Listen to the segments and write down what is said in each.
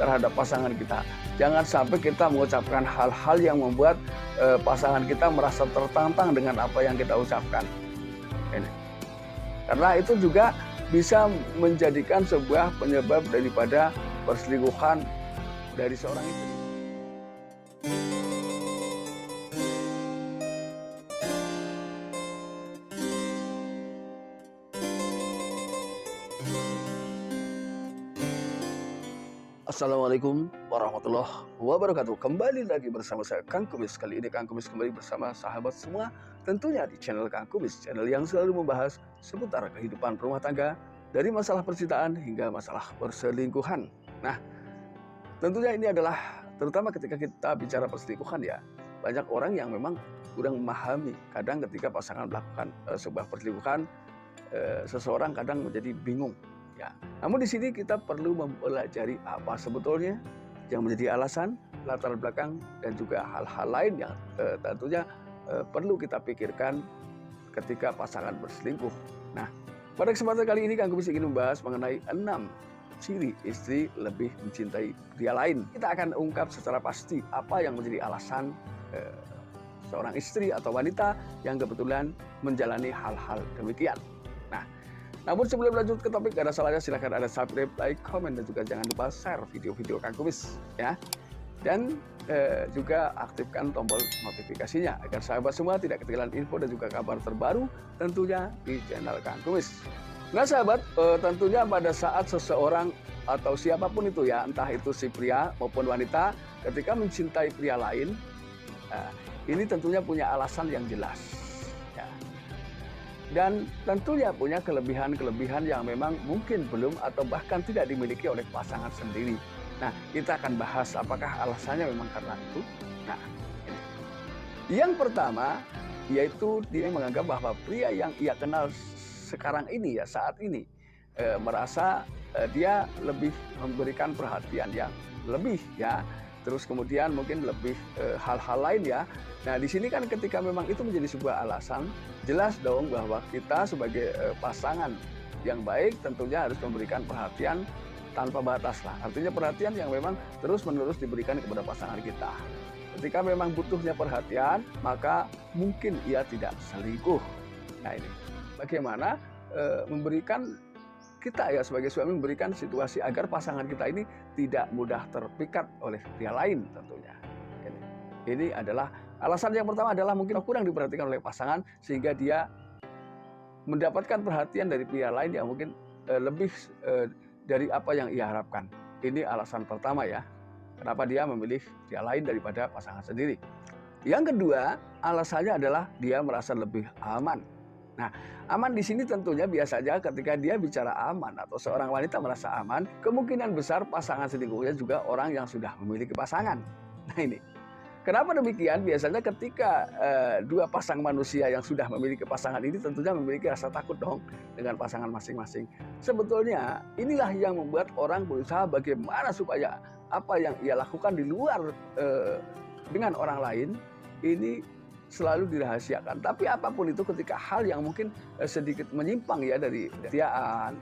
terhadap pasangan kita. Jangan sampai kita mengucapkan hal-hal yang membuat pasangan kita merasa tertantang dengan apa yang kita ucapkan. Ini. Karena itu juga bisa menjadikan sebuah penyebab daripada perselingkuhan dari seorang istri. Assalamualaikum warahmatullahi wabarakatuh. Kembali lagi bersama saya Kang Kumis. Kali ini Kang Kumis kembali bersama sahabat semua, tentunya di channel Kang Kumis, channel yang selalu membahas seputar kehidupan rumah tangga, dari masalah percintaan hingga masalah perselingkuhan. Nah, tentunya ini adalah terutama ketika kita bicara perselingkuhan ya, banyak orang yang memang kurang memahami. Kadang ketika pasangan melakukan sebuah perselingkuhan, seseorang kadang menjadi bingung. Ya, namun di sini kita perlu mempelajari apa sebetulnya yang menjadi alasan, latar belakang, dan juga hal-hal lain yang tentunya perlu kita pikirkan ketika pasangan berselingkuh. Nah, pada kesempatan kali ini Kang Kumis ingin membahas mengenai 6 ciri istri lebih mencintai pria lain. Kita akan ungkap secara pasti apa yang menjadi alasan seorang istri atau wanita yang kebetulan menjalani hal-hal demikian. Nah, namun sebelum lanjut ke topik, gak ada salahnya silahkan ada subscribe, like, komen, dan juga jangan lupa share video-video Kang Kumis ya. Dan juga aktifkan tombol notifikasinya agar sahabat semua tidak ketinggalan info dan juga kabar terbaru tentunya di channel Kang Kumis. Nah sahabat, tentunya pada saat seseorang atau siapapun itu ya, entah itu si pria maupun wanita, ketika mencintai pria lain, ini tentunya punya alasan yang jelas. Dan tentunya punya kelebihan-kelebihan yang memang mungkin belum atau bahkan tidak dimiliki oleh pasangan sendiri. Nah, kita akan bahas apakah alasannya memang karena itu. Nah, ini. Yang pertama, yaitu dia menganggap bahwa pria yang ia kenal sekarang ini ya, saat ini, merasa dia lebih memberikan perhatian yang lebih ya. Terus kemudian mungkin lebih hal-hal lain ya. Nah di sini kan ketika memang itu menjadi sebuah alasan, jelas dong bahwa kita sebagai pasangan yang baik tentunya harus memberikan perhatian tanpa batas lah. Artinya perhatian yang memang terus-menerus diberikan kepada pasangan kita. Ketika memang butuhnya perhatian, maka mungkin ia tidak selingkuh. Nah ini bagaimana memberikan kita ya sebagai suami memberikan situasi agar pasangan kita ini tidak mudah terpikat oleh pria lain tentunya. Ini adalah alasan yang pertama, adalah mungkin kurang diperhatikan oleh pasangan sehingga dia mendapatkan perhatian dari pria lain yang mungkin lebih dari apa yang ia harapkan. Ini alasan pertama ya, kenapa dia memilih pria lain daripada pasangan sendiri. Yang kedua, alasannya adalah dia merasa lebih aman. Nah, aman di sini tentunya biasanya ketika dia bicara aman atau seorang wanita merasa aman, kemungkinan besar pasangan selingkuhnya juga orang yang sudah memiliki pasangan. Nah ini, kenapa demikian? Biasanya ketika dua pasang manusia yang sudah memiliki pasangan ini tentunya memiliki rasa takut dong dengan pasangan masing-masing. Sebetulnya inilah yang membuat orang berusaha bagaimana supaya apa yang ia lakukan di luar dengan orang lain ini selalu dirahasiakan. Tapi apapun itu, ketika hal yang mungkin sedikit menyimpang ya dari kesetiaan,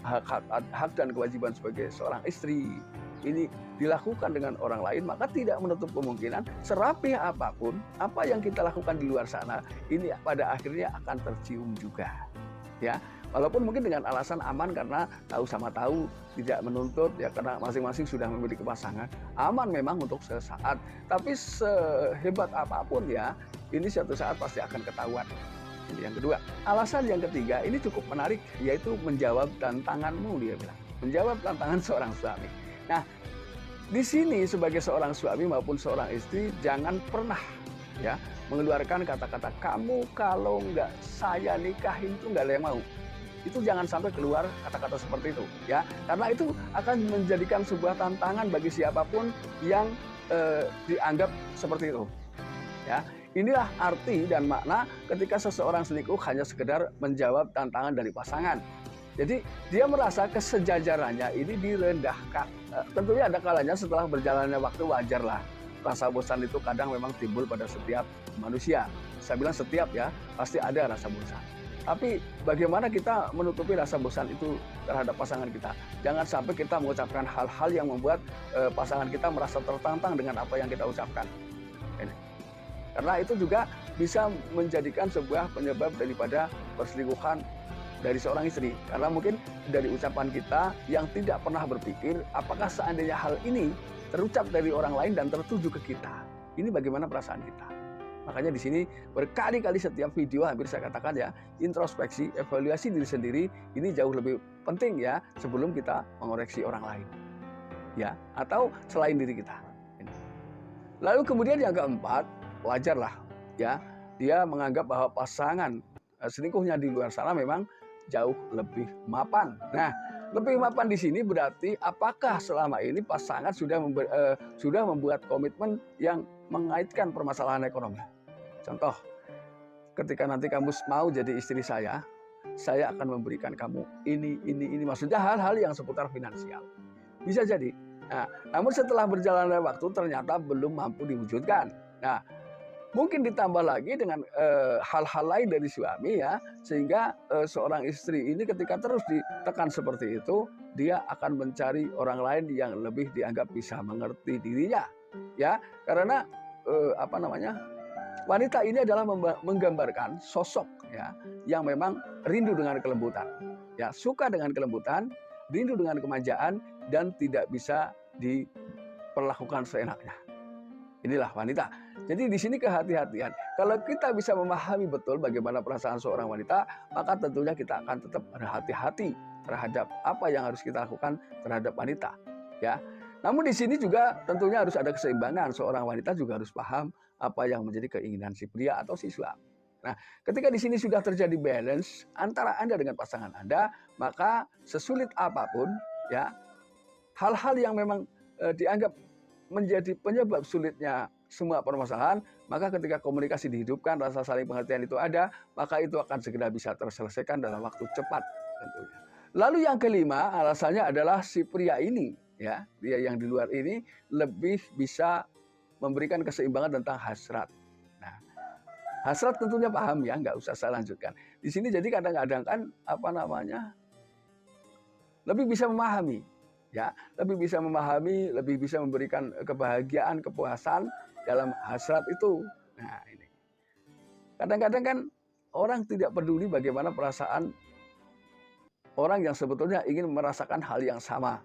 hak dan kewajiban sebagai seorang istri, ini dilakukan dengan orang lain, maka tidak menutup kemungkinan serapih apapun apa yang kita lakukan di luar sana ini pada akhirnya akan tercium juga ya. Walaupun mungkin dengan alasan aman karena tahu sama tahu, tidak menuntut ya, karena masing-masing sudah memiliki pasangan. Aman memang untuk sesaat, tapi sehebat apapun ya, ini suatu saat pasti akan ketahuan. Ini yang kedua. Alasan yang ketiga ini cukup menarik, yaitu menjawab tantanganmu, dia bilang. Menjawab tantangan seorang suami. Nah, di sini sebagai seorang suami maupun seorang istri jangan pernah ya mengeluarkan kata-kata kamu kalau nggak saya nikahin tuh nggak ada yang mau. Itu jangan sampai keluar kata-kata seperti itu ya, karena itu akan menjadikan sebuah tantangan bagi siapapun yang dianggap seperti itu ya. Inilah arti dan makna ketika seseorang selingkuh hanya sekedar menjawab tantangan dari pasangan. Jadi dia merasa kesejajarannya ini direndahkan. Tentunya ada kalanya setelah berjalannya waktu, wajarlah rasa bosan itu kadang memang timbul pada setiap manusia. Saya bilang setiap ya, pasti ada rasa bosan. Tapi bagaimana kita menutupi rasa bosan itu terhadap pasangan kita? Jangan sampai kita mengucapkan hal-hal yang membuat pasangan kita merasa tertantang dengan apa yang kita ucapkan. Ini. Karena itu juga bisa menjadikan sebuah penyebab daripada perselingkuhan dari seorang istri. Karena mungkin dari ucapan kita yang tidak pernah berpikir apakah seandainya hal ini terucap dari orang lain dan tertuju ke kita. Ini bagaimana perasaan kita. Makanya di sini berkali-kali setiap video hampir saya katakan ya, introspeksi, evaluasi diri sendiri ini jauh lebih penting ya sebelum kita mengoreksi orang lain. Ya, atau selain diri kita. Lalu kemudian yang keempat, wajarlah ya, dia menganggap bahwa pasangan selingkuhnya di luar sana memang jauh lebih mapan. Nah, lebih mapan di sini berarti apakah selama ini pasangan sudah membuat komitmen yang mengaitkan permasalahan ekonomi. Contoh, ketika nanti kamu mau jadi istri saya akan memberikan kamu ini. Maksudnya hal-hal yang seputar finansial. Bisa jadi. Nah, namun setelah berjalannya waktu ternyata belum mampu diwujudkan. Nah, mungkin ditambah lagi dengan hal-hal lain dari suami ya, sehingga seorang istri ini ketika terus ditekan seperti itu, dia akan mencari orang lain yang lebih dianggap bisa mengerti dirinya. Ya, karena wanita ini adalah menggambarkan sosok ya yang memang rindu dengan kelembutan. Ya, suka dengan kelembutan, rindu dengan kemanjaan dan tidak bisa diperlakukan seenaknya. Inilah wanita. Jadi di sini kehati-hatian. Kalau kita bisa memahami betul bagaimana perasaan seorang wanita, maka tentunya kita akan tetap berhati-hati terhadap apa yang harus kita lakukan terhadap wanita. Ya. Namun di sini juga tentunya harus ada keseimbangan. Seorang wanita juga harus paham apa yang menjadi keinginan si pria atau si suami. Nah, ketika di sini sudah terjadi balance antara Anda dengan pasangan Anda, maka sesulit apapun ya, hal-hal yang memang dianggap menjadi penyebab sulitnya semua permasalahan, maka ketika komunikasi dihidupkan, rasa saling pengertian itu ada, maka itu akan segera bisa terselesaikan dalam waktu cepat tentunya. Lalu yang kelima, alasannya adalah si pria ini ya, dia yang di luar ini lebih bisa memberikan keseimbangan tentang hasrat. Nah, hasrat tentunya paham ya, nggak usah saya lanjutkan. Di sini jadi kadang-kadang kan lebih bisa memahami, ya, lebih bisa memahami, lebih bisa memberikan kebahagiaan, kepuasan dalam hasrat itu. Nah ini, kadang-kadang kan orang tidak peduli bagaimana perasaan orang yang sebetulnya ingin merasakan hal yang sama.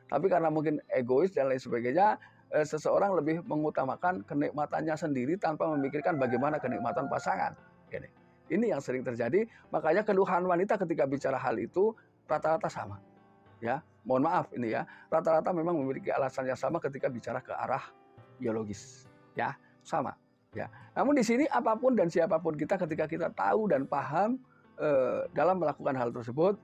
Tapi karena mungkin egois dan lain sebagainya, seseorang lebih mengutamakan kenikmatannya sendiri tanpa memikirkan bagaimana kenikmatan pasangan. Ini yang sering terjadi, makanya keluhan wanita ketika bicara hal itu rata-rata sama. Ya, mohon maaf ini ya, rata-rata memang memiliki alasan yang sama ketika bicara ke arah biologis. Ya, sama. Ya. Namun di sini apapun dan siapapun kita ketika kita tahu dan paham dalam melakukan hal tersebut,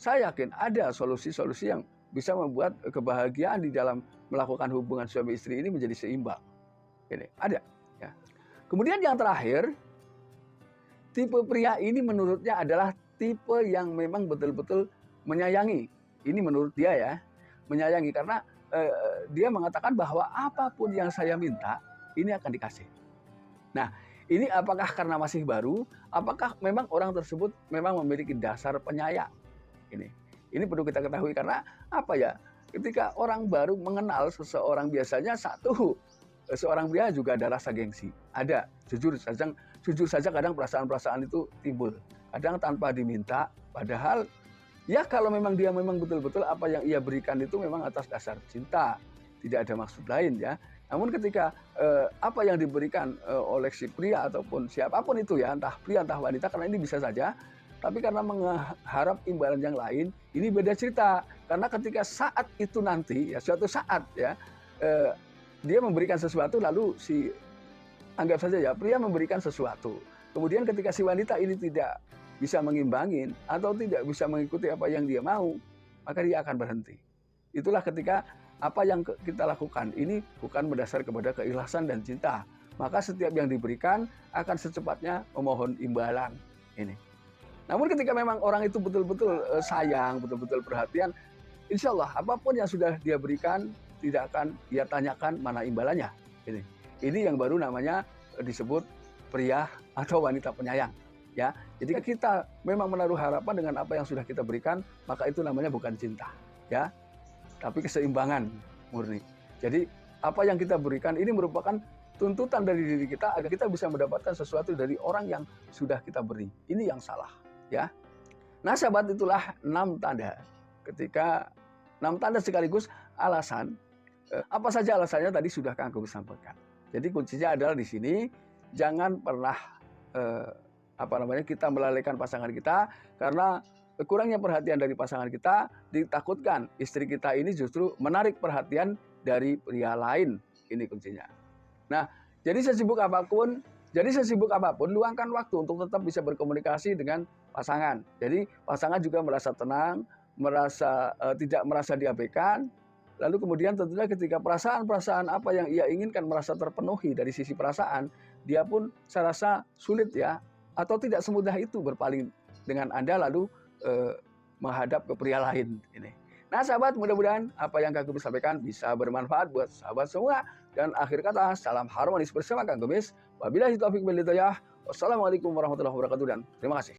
saya yakin ada solusi-solusi yang bisa membuat kebahagiaan di dalam melakukan hubungan suami istri ini menjadi seimbang. Ini ada. Ya. Kemudian yang terakhir, tipe pria ini menurutnya adalah tipe yang memang betul-betul menyayangi. Ini menurut dia ya, menyayangi karena dia mengatakan bahwa apapun yang saya minta, ini akan dikasih. Nah, ini apakah karena masih baru, apakah memang orang tersebut memang memiliki dasar penyayang? Ini perlu kita ketahui karena apa ya? Ketika orang baru mengenal seseorang biasanya seorang pria juga ada rasa gengsi. Ada, jujur saja kadang perasaan-perasaan itu timbul. Kadang tanpa diminta, padahal ya kalau memang dia memang betul-betul apa yang ia berikan itu memang atas dasar cinta. Tidak ada maksud lain ya. Namun ketika apa yang diberikan oleh si pria ataupun siapapun itu ya, entah pria entah wanita, karena ini bisa saja, tapi karena mengharap imbalan yang lain, ini beda cerita. Karena ketika saat itu nanti, ya suatu saat ya, dia memberikan sesuatu lalu anggap saja ya, pria memberikan sesuatu. Kemudian ketika si wanita ini tidak bisa mengimbangin atau tidak bisa mengikuti apa yang dia mau, maka dia akan berhenti. Itulah ketika apa yang kita lakukan ini bukan berdasar kepada keikhlasan dan cinta. Maka setiap yang diberikan akan secepatnya memohon imbalan. Ini. Namun ketika memang orang itu betul-betul sayang, betul-betul perhatian, insya Allah apapun yang sudah dia berikan tidak akan dia tanyakan mana imbalannya. Ini yang baru namanya disebut pria atau wanita penyayang. ya. Jadi kita memang menaruh harapan dengan apa yang sudah kita berikan, maka itu namanya bukan cinta, ya, tapi keseimbangan murni. Jadi apa yang kita berikan ini merupakan tuntutan dari diri kita agar kita bisa mendapatkan sesuatu dari orang yang sudah kita beri. Ini yang salah, ya. Nah, sahabat, itulah 6 tanda. Ketika 6 tanda sekaligus alasan. Apa saja alasannya tadi sudah Kang Agus sampaikan. Jadi kuncinya adalah di sini jangan pernah kita melalaikan pasangan kita karena kurangnya perhatian dari pasangan kita, ditakutkan istri kita ini justru menarik perhatian dari pria lain. Ini kuncinya. Nah, jadi sesibuk apapun, luangkan waktu untuk tetap bisa berkomunikasi dengan pasangan. Jadi pasangan juga merasa tenang, tidak merasa diabaikan. Lalu kemudian tentunya ketika perasaan-perasaan apa yang ia inginkan merasa terpenuhi dari sisi perasaan, dia pun saya rasa sulit ya, atau tidak semudah itu berpaling dengan Anda lalu menghadap ke pria lain. Ini. Nah, sahabat, mudah-mudahan apa yang Kang Gubis sampaikan bisa bermanfaat buat sahabat semua. Dan akhir kata, salam harmonis bersama Kang Gubis. Wabillahi taufiq wal hidayah. Wassalamualaikum warahmatullahi wabarakatuh dan terima kasih.